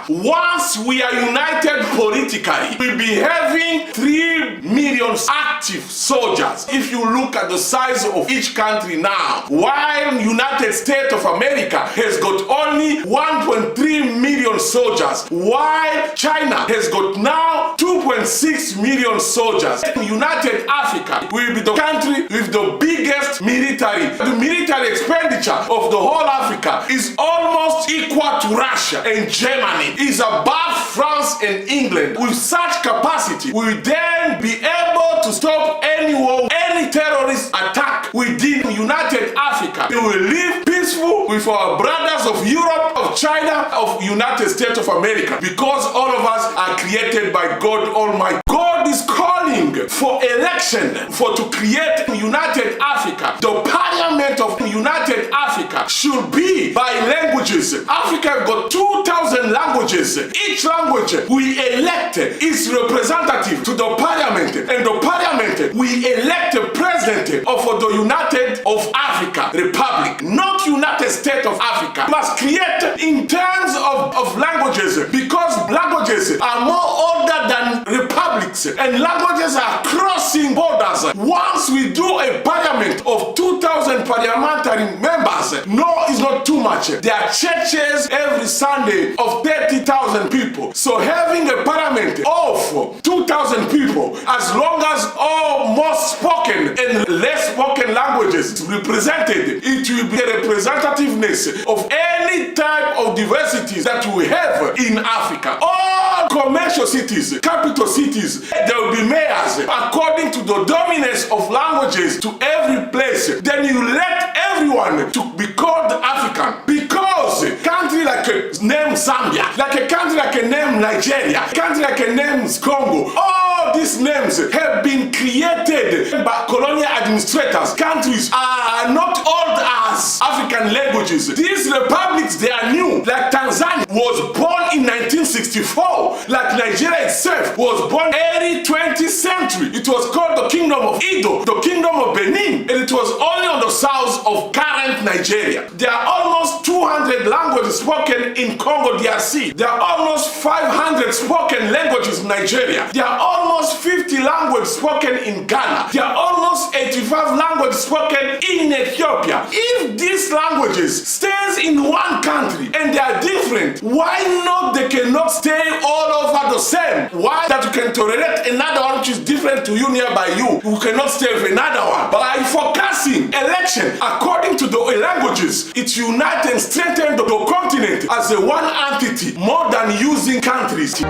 Africa. Once we are united politically, we'll be having 3 million active soldiers. If you look at the size of each country now, while United States of America has got only 1.3 million soldiers, while China has got now 2.6 million soldiers. United Africa will be the country with the biggest military. The military expenditure of the whole Africa is almost equal to Russia and Germany. Is above France and England. With such capacity, we will then be able to stop any war, any terrorist attack within United Africa. We will live peaceful with our brothers of Europe, of China, of United States of America, because all of us are created by God Almighty. God is calling for election to create United Africa. The parliament of United Africa should be by languages. Africa got 2,000 languages. Each language we elect its representative to the parliament, and the parliament we elect the president of the United of Africa Republic, not United States of Africa. We must create in terms of languages, because languages are more older than republics, and languages are crossing borders. Once we do a parliament of 2,000 parliamentary members, no, it's not too much. There are churches every Sunday of 30,000 people. So having a parliament of 2,000 people, as long as all most spoken and less spoken languages represented, it will be a representativeness of any type of diversity that we have in Africa. All commercial cities, capital cities, there will be mayors according to the dominance of languages to every place. Then you let everyone to be called African, because a country like a name Zambia, like a country like a name Nigeria, a country like a name Congo, all these names have been created by colonial administrators. Countries are not old as African languages. These republics, they are new. Like Tanzania was born in 1964. Like Nigeria itself was born early 20th century. It was called the Kingdom of Edo, the Kingdom of Benin, and it was only on the south of current Nigeria. There are almost 200 languages spoken in Congo DRC. There are almost 500 spoken languages in Nigeria. There are almost 50 languages spoken in Ghana. There are almost 85 languages spoken in Ethiopia. If these languages stays in one country and they are different, why not they cannot stay all over the same? Why that you can tolerate another one which is different to you nearby you? You cannot stay with another one. By focusing election according to the languages, it unites and strengthens the continent as a one entity more than using countries.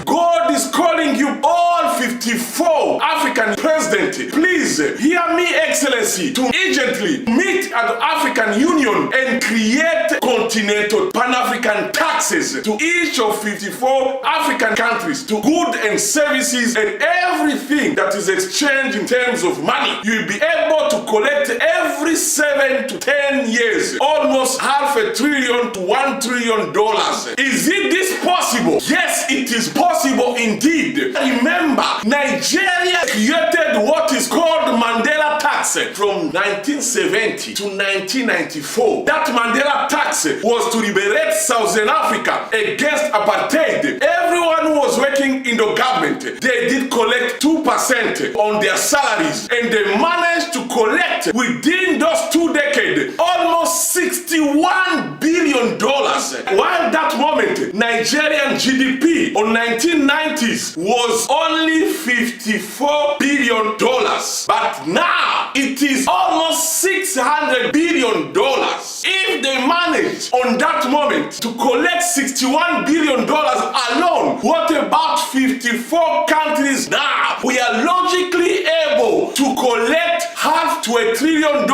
God is calling you all 54 African presidents. Please hear me, Excellency, to urgently meet at the African Union and create continental Pan-African taxes to each of 54 African countries, to goods and services and everything that is exchanged in terms of money. You will be able to collect every 7 to 10 years almost $500 billion to $1 trillion. Is it this possible? Yes, it is possible indeed. Remember, Nigeria created what is called Mandela tax from 1970 to 1994. That Mandela tax was to liberate Southern Africa against apartheid. Everyone who was working in the government, they did collect 2% on their salaries, and they managed to collect within those 2 decades almost $61 billion. While that moment, Nigerian GDP on 1990s was only $54 billion. But now it is almost $600 billion. If they manage on that moment to collect $61 billion alone, what about 54 countries now? We are logically able to collect half to $1 trillion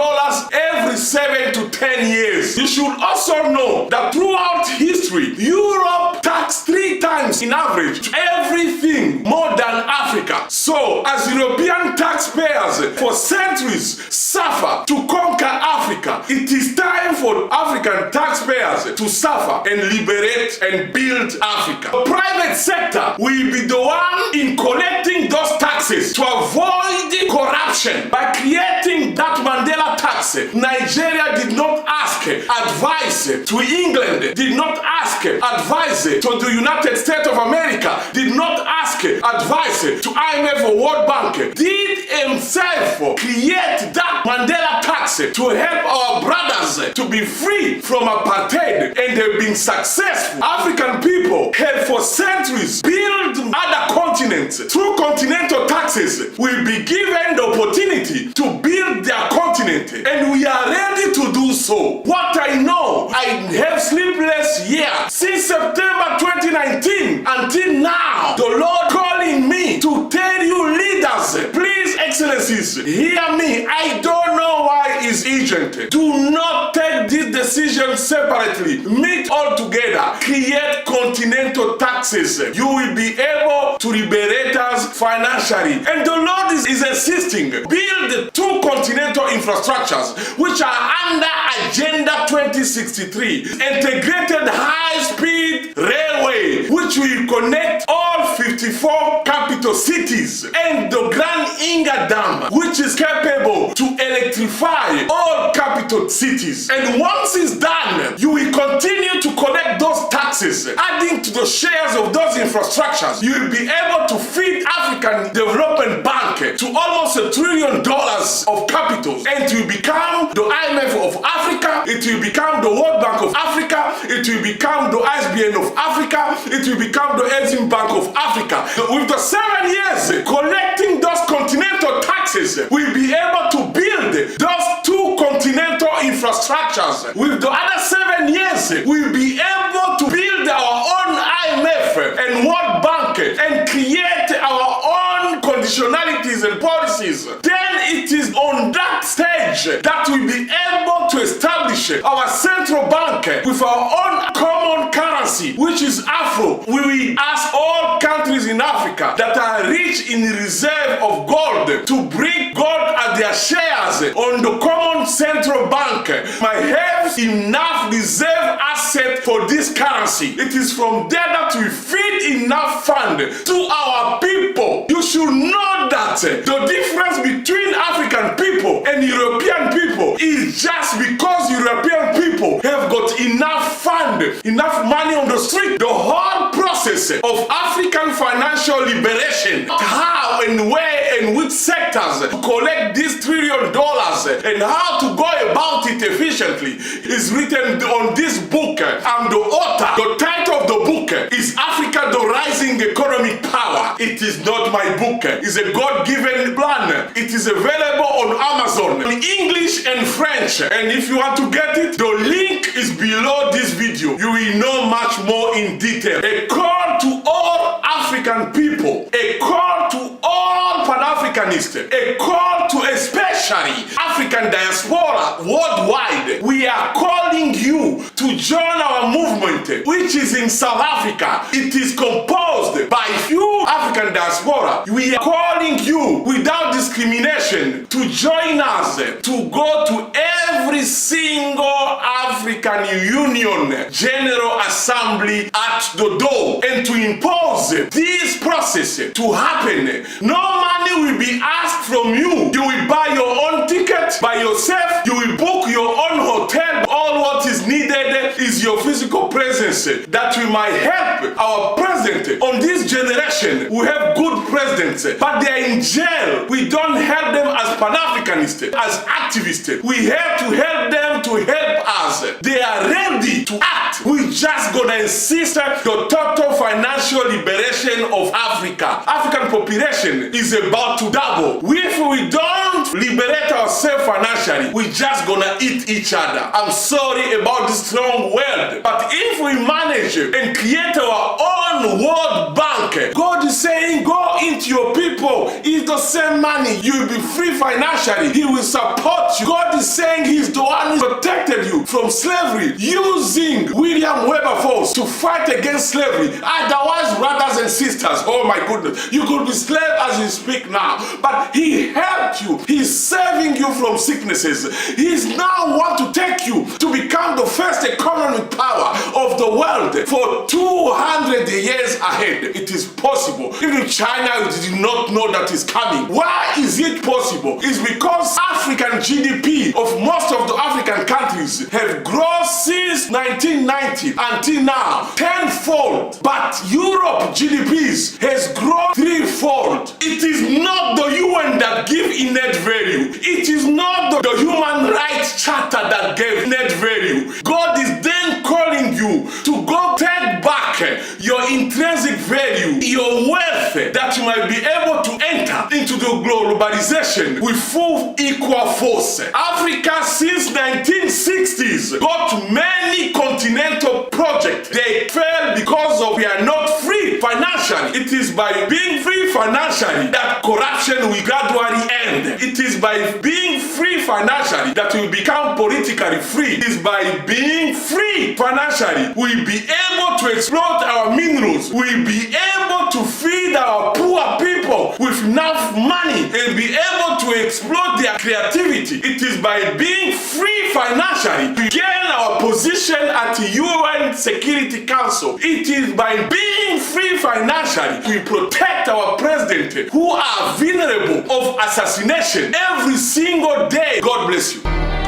every 7 to 10 years. You should also know that throughout history, Europe taxed 3 times in average to everything more than Africa. So, as European taxpayers for centuries suffer to conquer Africa, it is time for African taxpayers to suffer and liberate and build Africa. The private sector will be the one in collecting those taxes to avoid corruption by creating that Mandela tax tax. Nigeria did not ask advice to England, did not ask advice to the United States of America, did not ask advice to IMF or World Bank, did himself create that Mandela tax to help our brothers to be free from apartheid, and they've been successful. African people have for centuries built other continents. Through continental taxes will be given the opportunity to build their continent, and we are ready to do so. What I know, I have sleepless years since September 2019 until now. The Lord calling me to tell you leaders, please excellencies, hear me. I don't know why it's urgent. Do not take this decision separately. Meet all together. Create continental taxes. You will be able to liberate us financially. And the Lord is insisting, build two continental infrastructures which are under Agenda 2063. Integrated high-speed railway which will connect all 54 capital cities, and the Grand Inga Dam which is capable to electrify all capital cities. And once it's done, you will continue to collect those taxes, adding to the shares of those infrastructures. You will be able to feed African Development Bank to almost $1 trillion of capital, and it will become the IMF of Africa, it will become the World Bank of Africa, it will become the ISBN of Africa, it will become the Exim Bank of Africa. With the 7 years collecting those continental taxes, we'll be able to build those two continental infrastructures. With the other 7 years, we'll be able to build our own IMF and World Bank and create our own conditionalities and policies. Then it is on that stage that we'll be able to establish our central bank with our own common currency, which is Afro. We will ask all countries in Africa that are rich in reserve of gold to bring gold as their shares on the common central bank. I have enough reserve asset for this currency. It is from there that we feed enough fund to our people. You should know that the difference between African people and European people is just because European people have got enough fund, enough money on the street. The whole process of African financial liberation, how and where and which sectors to collect this $1 trillion and how to go about it efficiently is written on this book. I'm the author. The title of the book is Africa, the Rising Economic Power. It is not my book. It's a God-given plan. It is available on Amazon in English and French. And if you want to get it, the link is below this video. You will know much more in detail. A call to all African people. A call to all Pan-Africanists. A call to especially African diaspora worldwide. We are calling you to join our movement, which is in South Africa. It is composed by few African diaspora. We are calling you without discrimination to join us, to go to every single African Union General Assembly at the door and to impose this process to happen. No money will be asked from you. You will buy your own ticket by yourself. You will book your own hotel. All what is needed is your physical presence, that we might help our president. On this generation, we have good presidents, but they are in jail. We don't help them as Pan-Africanists, as activists. We have to help them to help us. They are ready to act. We just gonna insist the total financial liberation of Africa. African population is about to double. If we don't liberate ourselves financially, we just gonna eat each other. I'm sorry about this strong word, but if we manage and create our own World Bank, God is saying, go into your people. It's the same money. You will be free financially. He will support you. God is saying he's the one who protected you from slavery, using William Wilberforce to fight against slavery. Otherwise, brothers and sisters, oh my goodness, you could be slave as you speak now, but he helped you. He's saving you from sicknesses. He's now want to take you to become the first economic power of the world for 200 years ahead. It is possible. Even China now we did not know that is coming. Why is it possible? It's because African GDP of most of the African countries have grown since 1990 until now tenfold, but Europe GDPs has grown threefold. It is not the UN that give innate value. It is not the Human Rights Charter that gave innate value. God is then calling you to go take back your intrinsic value, your wealth, that you might be able to enter into the globalization with full equal force. Africa since 1960s got many continental projects. They failed because we are not free financially. It is by being free financially that corruption will gradually end. It is by being free financially that we become politically free. It is by being free financially we'll be able to exploit our minerals. We'll be able to feed our poor people with enough money and be able to exploit their creativity. It is by being free financially we gain our position at the UN Security Council. It is by being free financially we protect our president who are vulnerable of assassination every single day. God bless you.